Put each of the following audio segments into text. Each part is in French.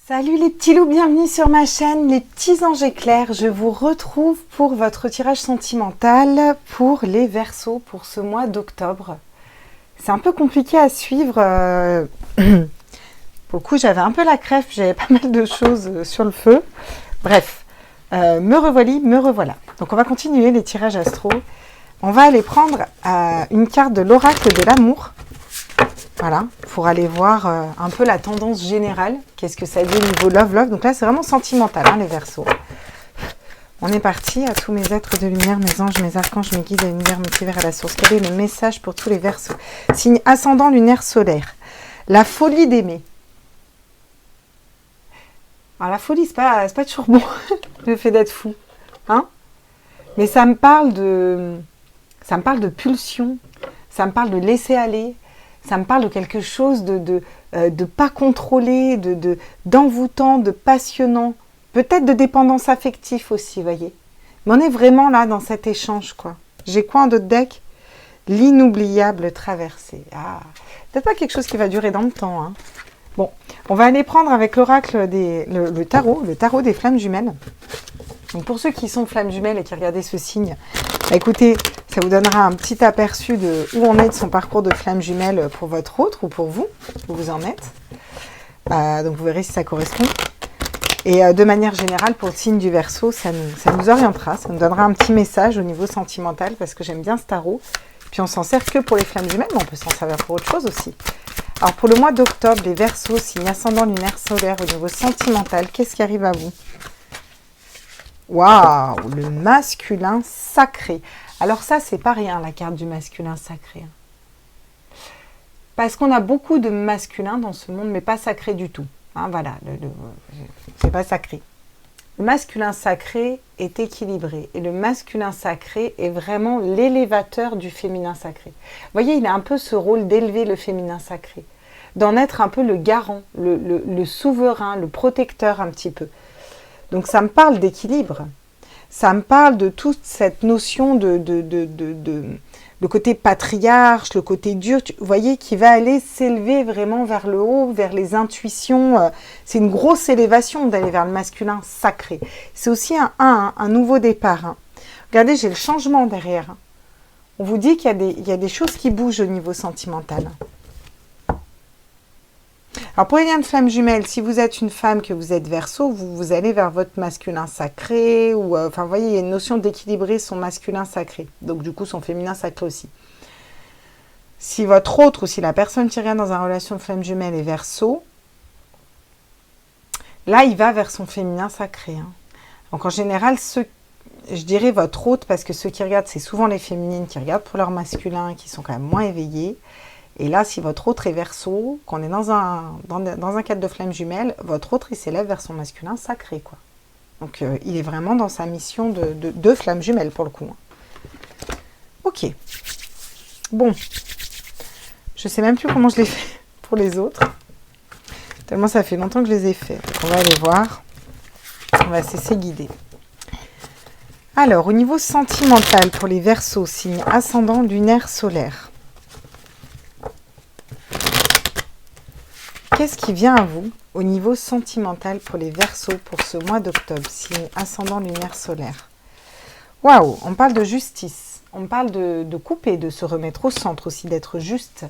Salut les petits loups, bienvenue sur ma chaîne, les petits anges éclairs. Je vous retrouve pour votre tirage sentimental pour les Verseaux pour ce mois d'octobre. C'est un peu compliqué à suivre. Pour le coup, j'avais un peu la crève, j'avais pas mal de choses sur le feu. Bref, me revoilà. Donc on va continuer les tirages astro. On va aller prendre une carte de l'oracle de l'amour. Voilà, pour aller voir un peu la tendance générale. Qu'est-ce que ça dit au niveau love. Donc là, c'est vraiment sentimental, hein, les Verseaux. On est parti. À tous mes êtres de lumière, mes anges, mes archanges, mes guides, à l'univers, multivers, à la source. Quel est le message pour tous les Verseaux? Signe ascendant lunaire solaire. La folie d'aimer. Alors la folie, c'est pas toujours bon, le fait d'être fou. Hein, mais ça me parle de pulsion. Ça me parle de laisser aller. Ça me parle de quelque chose de pas contrôlé, d'envoûtant, de passionnant. Peut-être de dépendance affective aussi, voyez. Mais on est vraiment là dans cet échange, quoi. J'ai quoi en d'autres deck? L'inoubliable traversée. Ah, peut-être pas quelque chose qui va durer dans le temps, hein. Bon, on va aller prendre avec l'oracle le tarot des flammes jumelles. Donc pour ceux qui sont flammes jumelles et qui regardez ce signe, bah écoutez, ça vous donnera un petit aperçu de où on est de son parcours de flamme jumelle pour votre autre ou pour vous, où vous en êtes. Donc vous verrez si ça correspond. Et de manière générale, pour le signe du Verseau, ça nous orientera, ça nous donnera un petit message au niveau sentimental, parce que j'aime bien ce tarot. Puis on s'en sert que pour les flammes jumelles, mais on peut s'en servir pour autre chose aussi. Alors pour le mois d'octobre, les Verseaux, signe ascendant lunaire solaire au niveau sentimental, qu'est-ce qui arrive à vous? Waouh, le masculin sacré. Alors ça, c'est pas rien, la carte du masculin sacré. Parce qu'on a beaucoup de masculins dans ce monde, mais pas sacré du tout. Hein, voilà, c'est pas sacré. Le masculin sacré est équilibré. Et le masculin sacré est vraiment l'élévateur du féminin sacré. Vous voyez, il a un peu ce rôle d'élever le féminin sacré. D'en être un peu le garant, le souverain, le protecteur un petit peu. Donc ça me parle d'équilibre, ça me parle de toute cette notion le côté patriarche, le côté dur, vous voyez, qui va aller s'élever vraiment vers le haut, vers les intuitions. C'est une grosse élévation d'aller vers le masculin sacré. C'est aussi un nouveau départ. Hein. Regardez, j'ai le changement derrière. Hein. On vous dit qu'il y a des choses qui bougent au niveau sentimental. Alors pour les liens de flammes jumelles, si vous êtes une femme, que vous êtes Verseau, vous allez vers votre masculin sacré, ou enfin vous voyez, il y a une notion d'équilibrer son masculin sacré, donc du coup son féminin sacré aussi. Si votre autre, ou si la personne qui regarde dans une relation de flamme jumelle est Verseau, là il va vers son féminin sacré. Hein. Donc en général, je dirais votre autre, parce que ceux qui regardent, c'est souvent les féminines qui regardent pour leur masculin, qui sont quand même moins éveillés. Et là, si votre autre est Verseau, qu'on est dans un cadre de flamme jumelle, votre autre, il s'élève vers son masculin sacré, quoi. Donc, il est vraiment dans sa mission de flamme jumelle, pour le coup. Ok. Bon. Je sais même plus comment je l'ai fait pour les autres. Tellement ça fait longtemps que je les ai faits. Donc, on va aller voir. On va se laisser guider. Alors, au niveau sentimental, pour les Verseaux, signe ascendant lunaire solaire. Qu'est-ce qui vient à vous au niveau sentimental pour les Verseaux pour ce mois d'octobre, signe ascendant lunaire solaire? Waouh, on parle de justice, on parle de couper, de se remettre au centre aussi, d'être juste.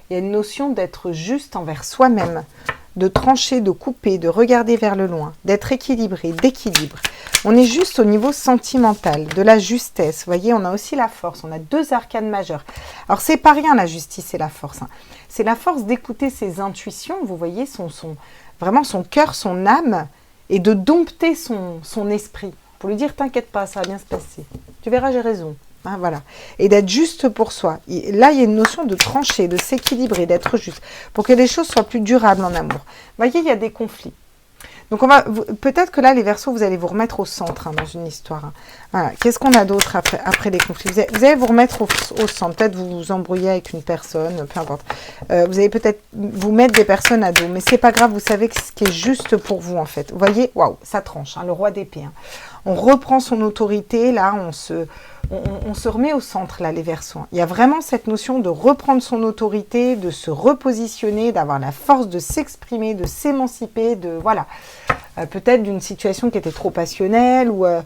Il y a une notion d'être juste envers soi-même, de trancher, de couper, de regarder vers le loin, d'être équilibré, d'équilibre. On est juste au niveau sentimental, de la justesse. Vous voyez, on a aussi la force, on a deux arcanes majeures. Alors, c'est pas rien la justice et la force. Hein. C'est la force d'écouter ses intuitions, vous voyez, vraiment son cœur, son âme, et de dompter son esprit. Pour lui dire, t'inquiète pas, ça va bien se passer. Tu verras, j'ai raison. Hein, voilà. Et d'être juste pour soi. Là, il y a une notion de trancher, de s'équilibrer, d'être juste, pour que les choses soient plus durables en amour. Vous voyez, il y a des conflits. Donc, peut-être que là, les Verseaux, vous allez vous remettre au centre hein, dans une histoire. Hein. Voilà. Qu'est-ce qu'on a d'autre après les conflits? Vous allez vous remettre au centre. Peut-être vous vous embrouillez avec une personne, peu importe. Vous allez peut-être vous mettre des personnes à dos. Mais c'est pas grave, vous savez ce qui est juste pour vous, en fait. Vous voyez, waouh, ça tranche, hein, le roi d'épée. Hein. on reprend son autorité, là, on se remet au centre, là, les Verseaux. Il y a vraiment cette notion de reprendre son autorité, de se repositionner, d'avoir la force de s'exprimer, de s'émanciper, de, voilà, peut-être d'une situation qui était trop passionnelle, ouais,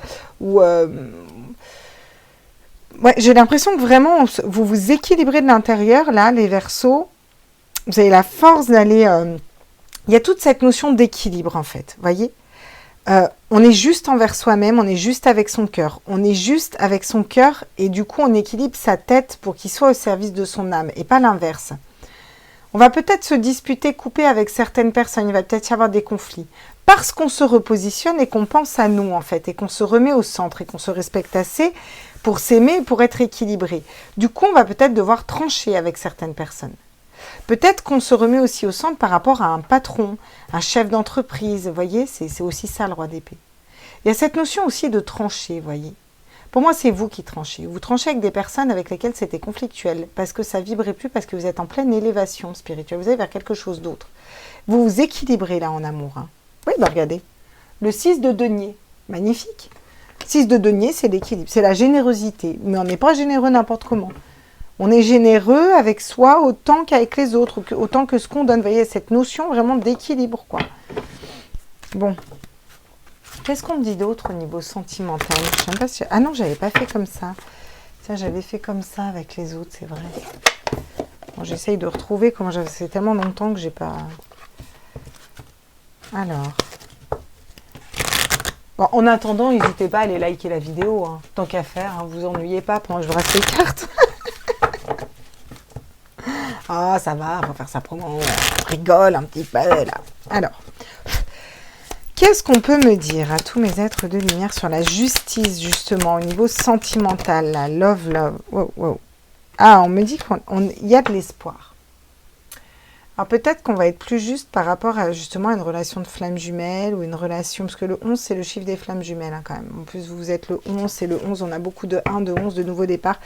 j'ai l'impression que vraiment, vous vous équilibrez de l'intérieur, là, les Verseaux. Vous avez la force d'aller... il y a toute cette notion d'équilibre, en fait, vous voyez. On est juste envers soi-même, on est juste avec son cœur. On est juste avec son cœur et du coup, on équilibre sa tête pour qu'il soit au service de son âme et pas l'inverse. On va peut-être se disputer, couper avec certaines personnes, il va peut-être y avoir des conflits. Parce qu'on se repositionne et qu'on pense à nous, en fait, et qu'on se remet au centre et qu'on se respecte assez pour s'aimer et pour être équilibré. Du coup, on va peut-être devoir trancher avec certaines personnes. Peut-être qu'on se remet aussi au centre par rapport à un patron, un chef d'entreprise, vous voyez, c'est aussi ça le roi d'épée. Il y a cette notion aussi de trancher, vous voyez. Pour moi, c'est vous qui tranchez. Vous tranchez avec des personnes avec lesquelles c'était conflictuel, parce que ça vibrait plus, parce que vous êtes en pleine élévation spirituelle, vous allez vers quelque chose d'autre. Vous vous équilibrez là en amour. Hein. Oui, bah regardez, le 6 de denier, magnifique. 6 de denier, c'est l'équilibre, c'est la générosité, mais on n'est pas généreux n'importe comment. On est généreux avec soi autant qu'avec les autres, autant que ce qu'on donne. Vous voyez, cette notion vraiment d'équilibre, quoi. Bon. Qu'est-ce qu'on me dit d'autre au niveau sentimental? Je sais même pas si... Ah non, j'avais pas fait comme ça. Tiens, j'avais fait comme ça avec les autres, c'est vrai. Bon, j'essaye de retrouver comment j'avais... C'est tellement longtemps que j'ai pas... Alors... Bon, en attendant, n'hésitez pas à aller liker la vidéo. Hein. Tant qu'à faire, hein, vous ennuyez pas pendant que je brasse les cartes. Ah, ça va, on va faire ça promo, on rigole un petit peu, là. Alors, qu'est-ce qu'on peut me dire à tous mes êtres de lumière sur la justice, justement, au niveau sentimental, la love. Wow, wow. Ah, on me dit qu'il y a de l'espoir. Alors, peut-être qu'on va être plus juste par rapport à, justement, une relation de flamme jumelle ou une relation, parce que le 11, c'est le chiffre des flammes jumelles, hein, quand même. En plus, vous êtes le 11, c'est le 11, on a beaucoup de 1, de 11, de nouveaux départs.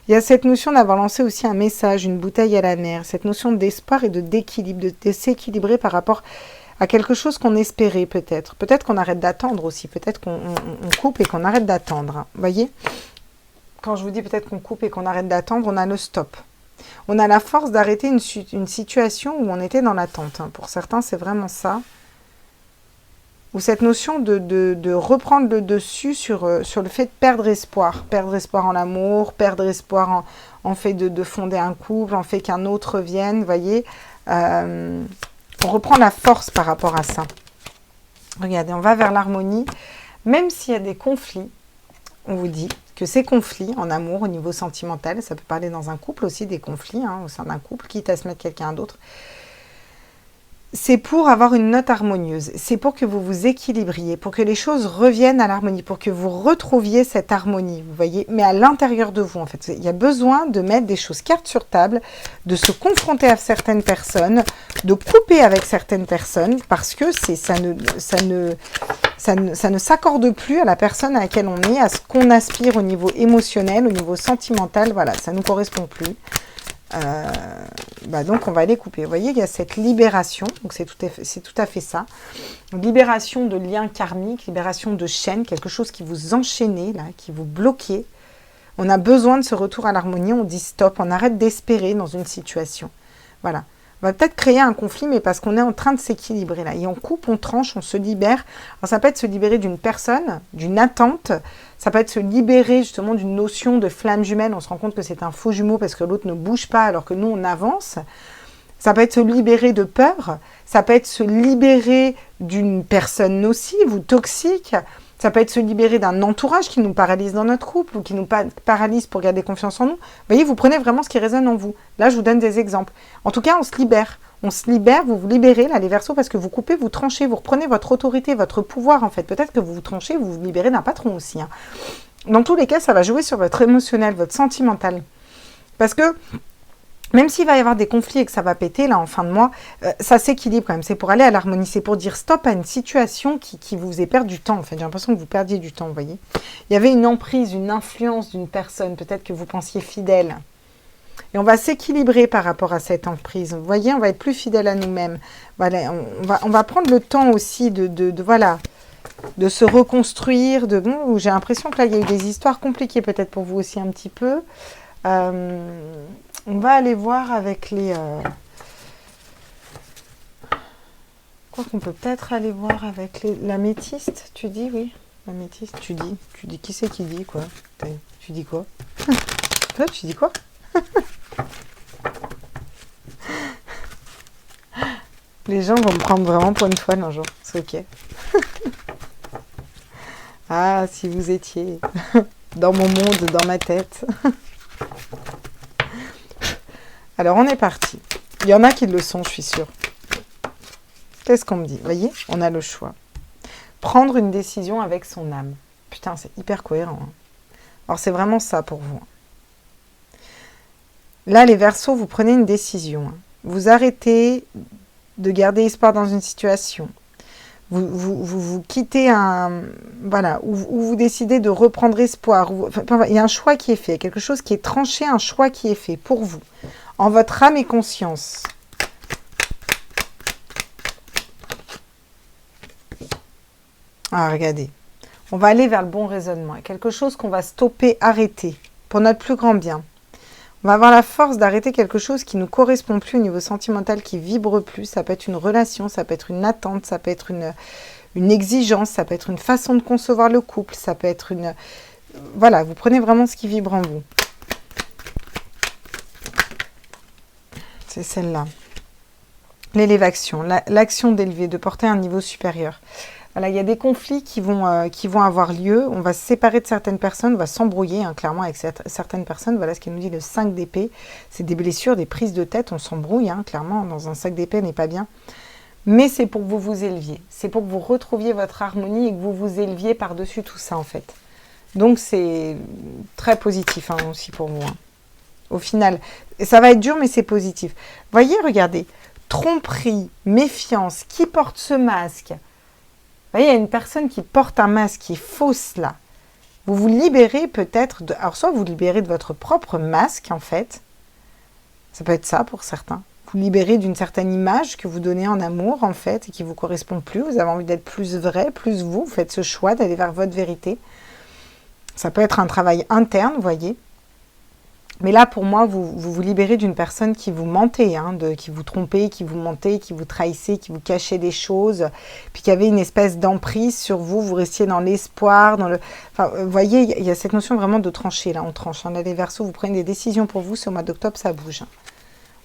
Il y a cette notion d'avoir lancé aussi un message, une bouteille à la mer, cette notion d'espoir et d'équilibre, de s'équilibrer par rapport à quelque chose qu'on espérait peut-être. Peut-être qu'on arrête d'attendre aussi, peut-être qu'on coupe et qu'on arrête d'attendre. Hein. Vous voyez? Quand je vous dis peut-être qu'on coupe et qu'on arrête d'attendre, on a le stop. On a la force d'arrêter une situation où on était dans l'attente. Hein. Pour certains, c'est vraiment ça. Ou cette notion de reprendre le dessus sur le fait de perdre espoir. Perdre espoir en l'amour, perdre espoir en fait de fonder un couple, en fait qu'un autre vienne, vous voyez. On reprend la force par rapport à ça. Regardez, on va vers l'harmonie. Même s'il y a des conflits, on vous dit que ces conflits en amour, au niveau sentimental, ça peut parler dans un couple aussi, des conflits hein, au sein d'un couple, quitte à se mettre quelqu'un d'autre. C'est pour avoir une note harmonieuse, c'est pour que vous vous équilibriez, pour que les choses reviennent à l'harmonie, pour que vous retrouviez cette harmonie, vous voyez, mais à l'intérieur de vous en fait. Il y a besoin de mettre des choses cartes sur table, de se confronter à certaines personnes, de couper avec certaines personnes, parce que ça ne s'accorde plus à la personne à laquelle on est, à ce qu'on aspire au niveau émotionnel, au niveau sentimental, voilà, ça ne nous correspond plus. Donc on va les couper. Vous voyez, il y a cette libération, donc c'est tout à fait ça. Libération de liens karmiques, libération de chaînes, quelque chose qui vous enchaînait, là, qui vous bloquait. On a besoin de ce retour à l'harmonie, on dit stop, on arrête d'espérer dans une situation. Voilà. On va peut-être créer un conflit, mais parce qu'on est en train de s'équilibrer là. Et on coupe, on tranche, on se libère. Alors ça peut être se libérer d'une personne, d'une attente. Ça peut être se libérer justement d'une notion de flamme jumelle. On se rend compte que c'est un faux jumeau parce que l'autre ne bouge pas alors que nous, on avance. Ça peut être se libérer de peur. Ça peut être se libérer d'une personne nocive ou toxique. Ça peut être se libérer d'un entourage qui nous paralyse dans notre couple ou qui nous paralyse pour garder confiance en nous. Vous voyez, vous prenez vraiment ce qui résonne en vous. Là, je vous donne des exemples. En tout cas, on se libère. On se libère, vous vous libérez, là, les Verseaux, parce que vous coupez, vous tranchez, vous reprenez votre autorité, votre pouvoir, en fait. Peut-être que vous vous tranchez, vous vous libérez d'un patron aussi. Hein. Dans tous les cas, ça va jouer sur votre émotionnel, votre sentimental. Parce que même s'il va y avoir des conflits et que ça va péter, là, en fin de mois, ça s'équilibre quand même. C'est pour aller à l'harmonie. C'est pour dire stop à une situation qui vous fait perdre du temps, en fait. J'ai l'impression que vous perdiez du temps, vous voyez. Il y avait une emprise, une influence d'une personne, peut-être que vous pensiez fidèle. Et on va s'équilibrer par rapport à cette emprise. Vous voyez, on va être plus fidèle à nous-mêmes. Voilà, on va prendre le temps aussi de voilà, de se reconstruire. Bon, j'ai l'impression que là, il y a eu des histoires compliquées, peut-être pour vous aussi un petit peu. On va aller voir avec les... Quoi qu'on peut peut-être aller voir avec l'améthyste, tu dis, oui. L'améthyste, tu dis, qui c'est qui dit, quoi? Tu dis quoi? Toi, tu dis quoi? Les gens vont me prendre vraiment pour une folle un jour, c'est ok. Ah, si vous étiez dans mon monde, dans ma tête. Alors, on est parti. Il y en a qui le sont, je suis sûre. Qu'est-ce qu'on me dit? Vous voyez, on a le choix. Prendre une décision avec son âme. Putain, c'est hyper cohérent. Hein. Alors, c'est vraiment ça pour vous. Là, les Verseaux, vous prenez une décision. Hein. Vous arrêtez de garder espoir dans une situation. Vous quittez un... Voilà, ou vous décidez de reprendre espoir. Il y a un choix qui est fait, quelque chose qui est tranché, un choix qui est fait pour vous, en votre âme et conscience. Ah, regardez. On va aller vers le bon raisonnement. Quelque chose qu'on va stopper, arrêter, pour notre plus grand bien. On va avoir la force d'arrêter quelque chose qui ne correspond plus au niveau sentimental, qui vibre plus. Ça peut être une relation, ça peut être une attente, ça peut être une exigence, ça peut être une façon de concevoir le couple, ça peut être une... Voilà, vous prenez vraiment ce qui vibre en vous. C'est celle-là. L'élévation, l'action d'élever, de porter à un niveau supérieur. Voilà, il y a des conflits qui vont avoir lieu. On va se séparer de certaines personnes, on va s'embrouiller hein, clairement avec certaines personnes. Voilà ce qu'il nous dit le 5 d'épée. C'est des blessures, des prises de tête. On s'embrouille, hein, clairement, dans un 5 d'épée n'est pas bien. Mais c'est pour que vous vous éleviez. C'est pour que vous retrouviez votre harmonie et que vous vous éleviez par-dessus tout ça, en fait. Donc, c'est très positif hein, aussi pour vous. Hein. Au final, ça va être dur, mais c'est positif. Voyez, regardez. Tromperie, méfiance, qui porte ce masque ? Vous voyez, il y a une personne qui porte un masque qui est fausse là. Vous vous libérez peut-être de... Alors, soit vous libérez de votre propre masque, en fait. Ça peut être ça pour certains. Vous libérez d'une certaine image que vous donnez en amour, en fait, et qui ne vous correspond plus. Vous avez envie d'être plus vrai, plus vous. Vous faites ce choix d'aller vers votre vérité. Ça peut être un travail interne, vous voyez. Mais là, pour moi, vous libérez d'une personne qui vous mentait, hein, qui vous trompait, qui vous mentait, qui vous trahissait, qui vous cachait des choses, puis qui avait une espèce d'emprise sur vous. Vous restiez dans l'espoir, dans le... Enfin, vous voyez, il y a cette notion vraiment de trancher, là, on tranche. Hein, là, les Verseaux, vous prenez des décisions pour vous, c'est au mois d'octobre, ça bouge. Hein.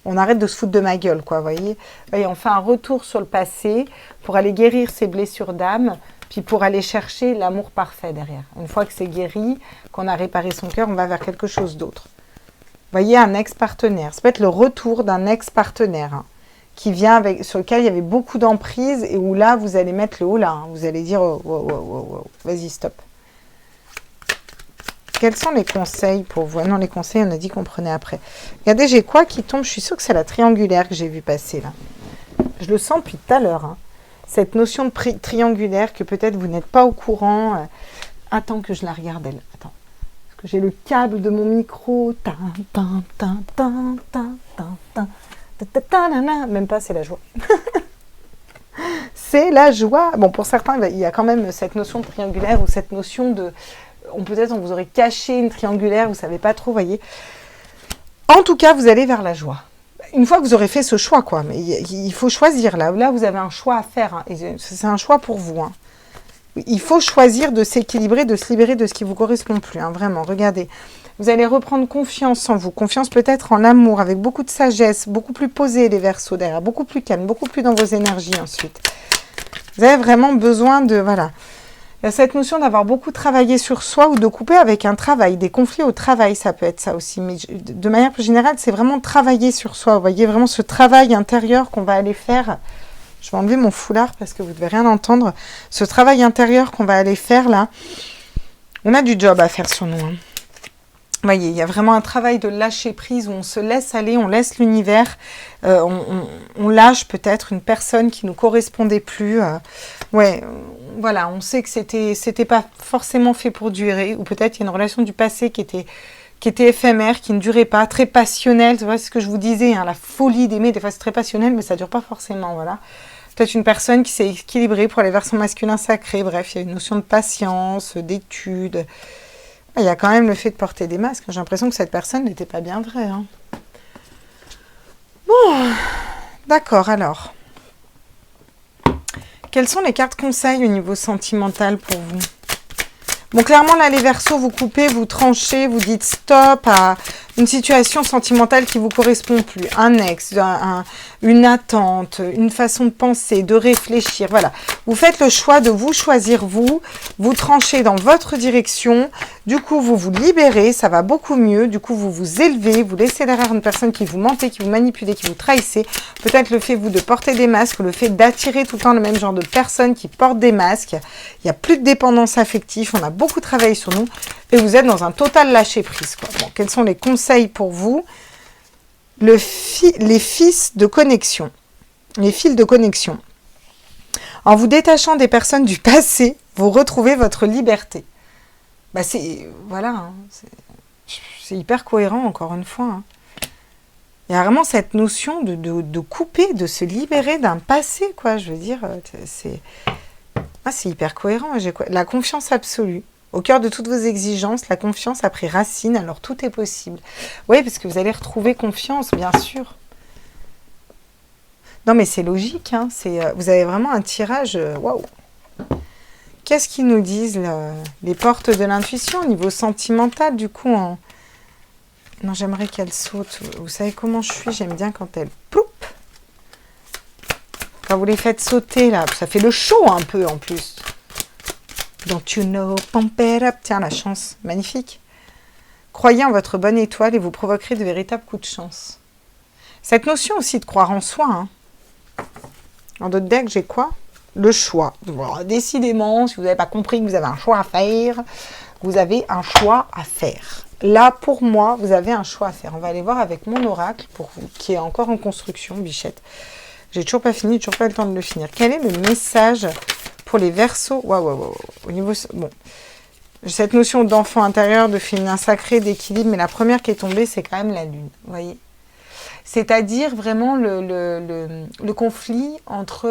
On arrête de se foutre de ma gueule, quoi, vous voyez. On fait un retour sur le passé pour aller guérir ces blessures d'âme, puis pour aller chercher l'amour parfait derrière. Une fois que c'est guéri, qu'on a réparé son cœur, on va vers quelque chose d'autre. Vous voyez, un ex-partenaire. Ça peut être le retour d'un ex-partenaire hein, qui vient sur lequel il y avait beaucoup d'emprise et où là, vous allez mettre le haut là. Hein, vous allez dire, oh, vas-y, stop. Quels sont les conseils pour vous? Non, les conseils, on a dit qu'on prenait après. Regardez, j'ai quoi qui tombe? Je suis sûre que c'est la triangulaire que j'ai vu passer là. Je le sens depuis tout à l'heure. Hein. Cette notion de triangulaire que peut-être vous n'êtes pas au courant. Attends que je la regarde, elle. Attends. Que j'ai le câble de mon micro. Même pas, c'est la joie. C'est la joie. Bon, pour certains, il y a quand même cette notion de triangulaire ou cette notion de... Peut-être on vous aurait caché une triangulaire, vous ne savez pas trop, voyez. En tout cas, vous allez vers la joie. Une fois que vous aurez fait ce choix, quoi. Mais il faut choisir là. Là, vous avez un choix à faire. Hein, et c'est un choix pour vous. Hein. Il faut choisir de s'équilibrer, de se libérer de ce qui ne vous correspond plus. Hein, vraiment, regardez. Vous allez reprendre confiance en vous. Confiance peut-être en l'amour, avec beaucoup de sagesse, beaucoup plus posé les Verseaux derrière, beaucoup plus calme, beaucoup plus dans vos énergies ensuite. Vous avez vraiment besoin de... Voilà. Il y a cette notion d'avoir beaucoup travaillé sur soi ou de couper avec un travail. Des conflits au travail, ça peut être ça aussi. Mais de manière plus générale, c'est vraiment travailler sur soi. Vous voyez vraiment ce travail intérieur qu'on va aller faire... Je vais enlever mon foulard parce que vous ne devez rien entendre. Ce travail intérieur qu'on va aller faire là, on a du job à faire sur nous. Hein. Vous voyez, il y a vraiment un travail de lâcher prise où on se laisse aller, on laisse l'univers, on lâche peut-être une personne qui ne nous correspondait plus. Voilà, on sait que c'était pas forcément fait pour durer, ou peut-être il y a une relation du passé qui était éphémère, qui ne durait pas, très passionnelle. C'est ce que je vous disais, hein, la folie d'aimer, des fois c'est très passionnel, mais ça ne dure pas forcément, voilà. Peut-être une personne qui s'est équilibrée pour les versants masculins sacrés. Bref, il y a une notion de patience, d'étude. Il y a quand même le fait de porter des masques. J'ai l'impression que cette personne n'était pas bien vraie. Hein. Bon, d'accord, alors. Quelles sont les cartes conseils au niveau sentimental pour vous? Bon, clairement, là, les Verseaux, vous coupez, vous tranchez, vous dites stop à une situation sentimentale qui ne vous correspond plus. Un ex, une attente, une façon de penser, de réfléchir. Voilà. Vous faites le choix de vous choisir vous tranchez dans votre direction. Du coup, vous vous libérez, ça va beaucoup mieux. Du coup, vous vous élevez, vous laissez derrière une personne qui vous mentait, qui vous manipulait, qui vous trahissait. Peut-être le fait, vous, de porter des masques, le fait d'attirer tout le temps le même genre de personnes qui portent des masques. Il n'y a plus de dépendance affective, on a beaucoup travaillé sur nous et vous êtes dans un total lâcher-prise. Bon, quels sont les conseils pour vous? Les fils de connexion. Les fils de connexion. En vous détachant des personnes du passé, vous retrouvez votre liberté. Bah voilà, hein, c'est hyper cohérent encore une fois. Hein. Il y a vraiment cette notion de couper, de se libérer d'un passé, quoi. Je veux dire, c'est hyper cohérent. La confiance absolue. Au cœur de toutes vos exigences, la confiance a pris racine, alors tout est possible. Oui, parce que vous allez retrouver confiance, bien sûr. Non, mais c'est logique, hein, vous avez vraiment un tirage... Waouh. Qu'est-ce qu'ils nous disent, les portes de l'intuition, au niveau sentimental, du coup Non, j'aimerais qu'elle saute. Vous savez comment je suis? J'aime bien quand elle... Ploup. Quand vous les faites sauter, là, ça fait le show un peu, en plus. Don't you know, pump it up. Tiens, la chance, magnifique. Croyez en votre bonne étoile et vous provoquerez de véritables coups de chance. Cette notion aussi de croire en soi. Hein. En d'autres decks, j'ai quoi? Le choix. Bon, décidément, si vous n'avez pas compris que vous avez un choix à faire, vous avez un choix à faire. Là, pour moi, vous avez un choix à faire. On va aller voir avec mon oracle, pour vous, qui est encore en construction, Bichette. J'ai toujours pas fini, toujours pas le temps de le finir. Quel est le message pour les Verseaux? Waouh. Au niveau... Bon. Cette notion d'enfant intérieur, de féminin sacré, d'équilibre, mais la première qui est tombée, c'est quand même la lune. Vous voyez? C'est-à-dire vraiment le conflit entre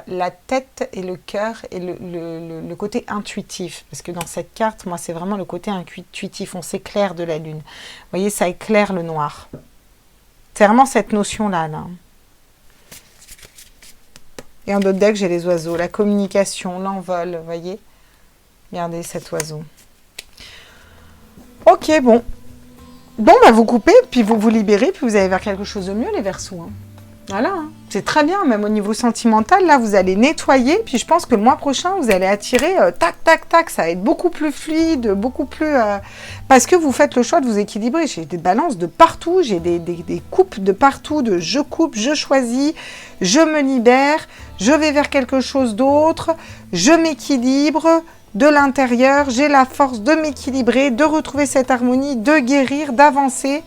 la tête et le cœur et le côté intuitif. Parce que dans cette carte, moi, c'est vraiment le côté intuitif. On s'éclaire de la lune. Vous voyez, ça éclaire le noir. C'est vraiment cette notion-là. Là. Et en d'autres decks, j'ai les oiseaux. La communication, l'envol, vous voyez? Regardez cet oiseau. Ok, bon. Bon, bah vous coupez, puis vous vous libérez, puis vous allez vers quelque chose de mieux, les Verseaux. Hein. Voilà, hein. C'est très bien, même au niveau sentimental, là, vous allez nettoyer, puis je pense que le mois prochain, vous allez attirer, tac, tac, tac, ça va être beaucoup plus fluide, beaucoup plus... parce que vous faites le choix de vous équilibrer. J'ai des balances de partout, j'ai des coupes de partout, de je coupe, je choisis, je me libère, je vais vers quelque chose d'autre, je m'équilibre... de l'intérieur, j'ai la force de m'équilibrer, de retrouver cette harmonie, de guérir, d'avancer.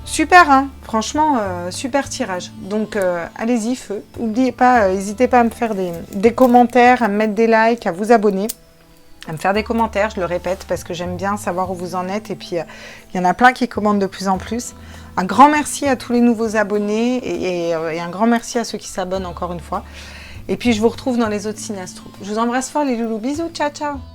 Super, hein, franchement, super tirage. Donc, allez-y, feu. N'oubliez pas, n'hésitez pas à me faire des commentaires, à me mettre des likes, à vous abonner, à me faire des commentaires, je le répète, parce que j'aime bien savoir où vous en êtes. Et puis, il y en a plein qui commandent de plus en plus. Un grand merci à tous les nouveaux abonnés et un grand merci à ceux qui s'abonnent encore une fois. Et puis, je vous retrouve dans les autres signes astro. Je vous embrasse fort, les loulous. Bisous, ciao, ciao.